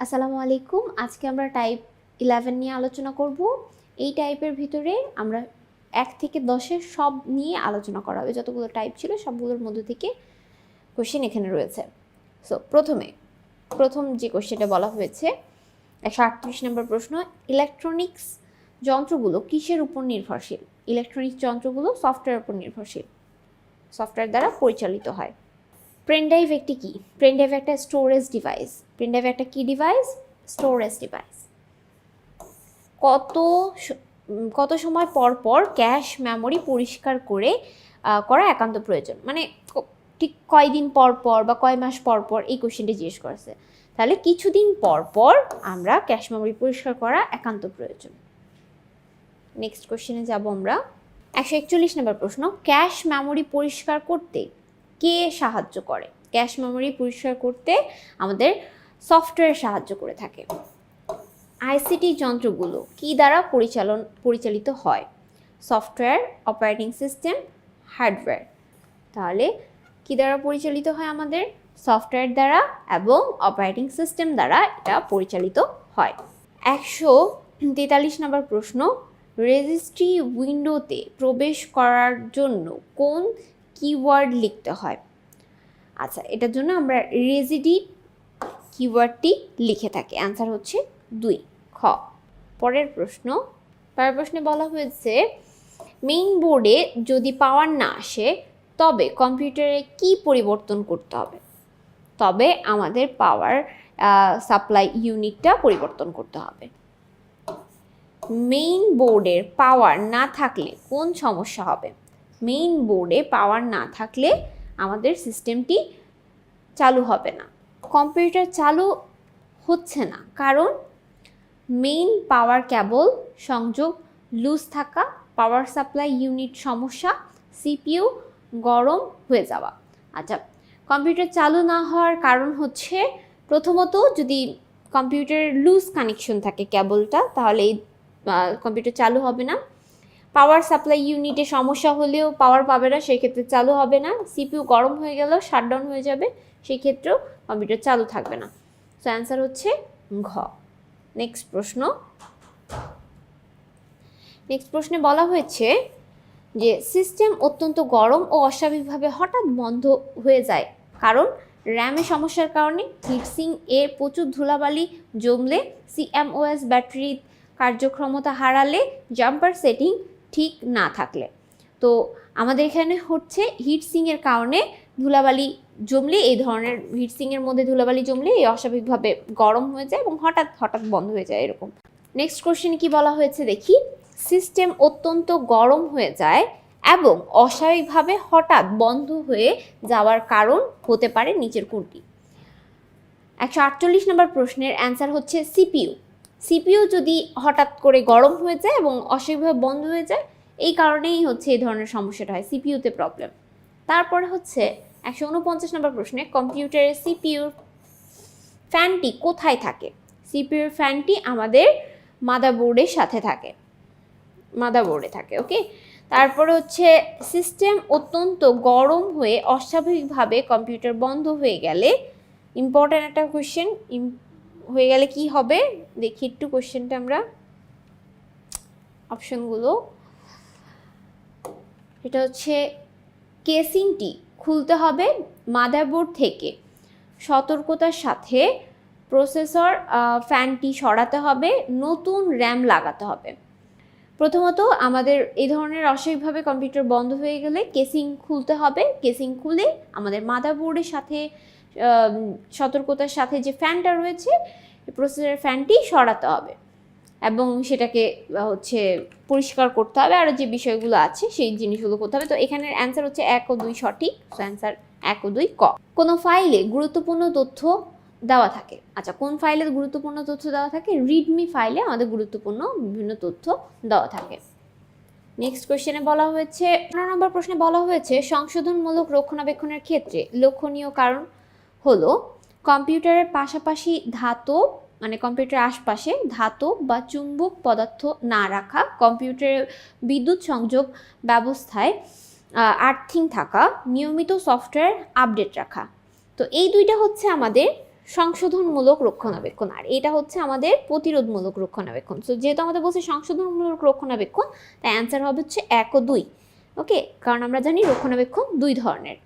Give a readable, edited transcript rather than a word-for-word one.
আসসালামু আলাইকুম। আজকে আমরা টাইপ 11 নিয়ে আলোচনা করব। এই টাইপের ভিতরে আমরা 1 থেকে 10-এর সব নিয়ে আলোচনা করা হবে। যতগুলো টাইপ ছিল সবগুলোর মধ্যে থেকে কোশ্চেন এখানে রয়েছে। সো প্রথম যে কোশ্চেনটা বলা হয়েছে 138 নম্বর প্রশ্ন, ইলেকট্রনিক্স যন্ত্রগুলো কিসের উপর নির্ভরশীল? ইলেকট্রনিক্স যন্ত্রগুলো সফটওয়্যারের উপর নির্ভরশীল, সফটওয়্যার দ্বারা পরিচালিত হয়। পেনড্রাইভ একটি কি? পেনড্রাইভ একটা স্টোরেজ ডিভাইস। পেনড্রাইভ একটা কি ডিভাইস? Storage device. কত সময় পর পর ক্যাশ মেমোরি পরিষ্কার করা একান্ত প্রয়োজন, মানে ঠিক কয়দিন পর পর বা কয় মাস পর পর এই কোশ্চেনটা জিজ্ঞেস করেছে। তাহলে কিছুদিন পর পর আমরা ক্যাশ মেমোরি পরিষ্কার করা একান্ত প্রয়োজন। নেক্সট কোশ্চেনে যাব আমরা। 141 নম্বর প্রশ্ন, ক্যাশ মেমোরি পরিষ্কার করতে কে সাহায্য করে? ক্যাশ মেমোরি পরিষ্কার করতে আমাদের সফটওয়্যার সাহায্য করে থাকে। আইসিটি যন্ত্রগুলো কি দ্বারা পরিচালিত হয়? Software, operating system, hardware. তাহলে কি দ্বারা পরিচালিত হয়? আমাদের সফটওয়্যার দ্বারা এবং অপারেটিং সিস্টেম দ্বারা এটা পরিচালিত হয়। 143 নম্বর প্রশ্ন, রেজিস্ট্রি উইন্ডোতে প্রবেশ করার জন্য কোন কিওয়ার্ড লিখতে হয়? আচ্ছা, এটার জন্য আমরা রেজিডিট কিওয়ার্ডটি লিখে থাকি। অ্যান্সার হচ্ছে 2 খ। পরের প্রশ্নে বলা হয়েছে মেইন বোর্ডে যদি পাওয়ার না আসে তবে কম্পিউটারে কি পরিবর্তন করতে হবে? তবে আমাদের পাওয়ার সাপ্লাই ইউনিটটা পরিবর্তন করতে হবে। মেইন বোর্ডের পাওয়ার না থাকলে কোন সমস্যা হবে? মেইন বোর্ডে পাওয়ার না থাকলে আমাদের সিস্টেমটি চালু হবে না। কম্পিউটার চালু হচ্ছে না কারণ মেইন পাওয়ার কেবল সংযোগ লুজ থাকা, পাওয়ার সাপ্লাই ইউনিট সমস্যা, সিপিইউ গরম হয়ে যাওয়া। আচ্ছা, কম্পিউটার চালু না হওয়ার কারণ হচ্ছে প্রথমত যদি কম্পিউটারের লুজ কানেকশন থাকে কেবলটা, তাহলে এই কম্পিউটার চালু হবে না। পাওয়ার সাপ্লাই ইউনিটে সমস্যা হলেও পাওয়ার পাবে না, সেই ক্ষেত্রে চালু হবে না। সিপিইউ গরম হয়ে গেলেও শাটডাউন হয়ে যাবে, সেই ক্ষেত্রেও কম্পিউটার চালু থাকবে না। সো অ্যান্সার হচ্ছে ঘ। নেক্সট প্রশ্নে বলা হয়েছে যে সিস্টেম অত্যন্ত গরম ও অস্বাভাবিকভাবে হঠাৎ বন্ধ হয়ে যায় কারণ র্যামে সমস্যার কারণে, হিটসিং এ প্রচুর ধুলাবালি জমলে, সিএমওএস ব্যাটারির কার্যক্ষমতা হারালে, জাম্পার সেটিং ঠিক না থাকলে। তো আমাদের এখানে হচ্ছে হিটসিংয়ের কারণে ধুলাবালি জমলে, এই ধরনের হিটসিংয়ের মধ্যে ধুলাবালি জমলে এই অস্বাভাবিকভাবে গরম হয়ে যায় এবং হঠাৎ বন্ধ হয়ে যায় এরকম। নেক্সট কোশ্চেনে কি বলা হয়েছে দেখি। সিস্টেম অত্যন্ত গরম হয়ে যায় এবং অস্বাভাবিকভাবে হঠাৎ বন্ধ হয়ে যাওয়ার কারণ হতে পারে নিচের কোনটি? 148 নম্বর প্রশ্নের অ্যান্সার হচ্ছে সিপিইউ। সিপিইউ যদি হঠাৎ করে গরম হয়ে যায় এবং অস্বাভাবিকভাবে বন্ধ হয়ে যায়, এই কারণেই হচ্ছে এই ধরনের সমস্যাটা হয়, সিপিইউতে প্রবলেম। তারপরে হচ্ছে 149 নম্বর প্রশ্নে কম্পিউটারের সিপিইউর ফ্যানটি কোথায় থাকে? সিপিইউর ফ্যানটি আমাদের মাদারবোর্ডের সাথে থাকে, মাদারবোর্ডে থাকে। ওকে, তারপরে হচ্ছে সিস্টেম অত্যন্ত গরম হয়ে অস্বাভাবিকভাবে কম্পিউটার বন্ধ হয়ে গেলে, ইম্পর্ট্যান্ট একটা কোশ্চেন, হয়ে গেলে কি হবে দেখি একটু কোশ্চেনটা আমরা, অপশনগুলো। এটা হচ্ছে কেসিংটি খুলতে হবে মাদারবোর্ড থেকে, সতর্কতার সাথে প্রসেসর ফ্যানটি সরাতে হবে, নতুন র্যাম লাগাতে হবে। প্রথমত আমাদের এই ধরনের অস্বাভাবিকভাবে কম্পিউটার বন্ধ হয়ে গেলে কেসিং খুলতে হবে। কেসিং খুলে আমাদের মাদারবোর্ডের সাথে সতর্কতার সাথে যে ফ্যানটা রয়েছে, প্রসেসরের ফ্যানটি সরাতে হবে এবং সেটাকে হচ্ছে পরিষ্কার করতে হবে, আর যে বিষয়গুলো আছে সেই জিনিসগুলো করতে হবে। তো এখানের অ্যান্সার হচ্ছে 1 ও 2 সঠিক। সো অ্যান্সার 1 ও 2 ক। কোনো ফাইলে গুরুত্বপূর্ণ তথ্য দেওয়া থাকে। আচ্ছা, কোন ফাইলে গুরুত্বপূর্ণ তথ্য দেওয়া থাকে? রিডমি ফাইলে আমাদের গুরুত্বপূর্ণ বিভিন্ন তথ্য দেওয়া থাকে। নেক্সট কোশ্চেনে বলা হয়েছে, 15 নম্বর প্রশ্নে বলা হয়েছে সংশোধনমূলক রক্ষণাবেক্ষণের ক্ষেত্রে লক্ষণীয় কারণ হলো কম্পিউটারের পাশাপাশি ধাতব, মানে কম্পিউটারের আশপাশে ধাতব বা চুম্বক পদার্থ না রাখা, কম্পিউটারের বিদ্যুৎ সংযোগ ব্যবস্থায় আর্থিং থাকা, নিয়মিত সফটওয়্যার আপডেট রাখা। তো এই দুইটা হচ্ছে আমাদের সংশোধনমূলক রক্ষণাবেক্ষণ, আর এটা হচ্ছে আমাদের প্রতিরোধমূলক রক্ষণাবেক্ষণ। সো যেহেতু আমাদের বলছে সংশোধনমূলক রক্ষণাবেক্ষণ, তাই অ্যান্সার হবে হচ্ছে 1 ও 2। ওকে, কারণ আমরা জানি রক্ষণাবেক্ষণ দুই ধরনের।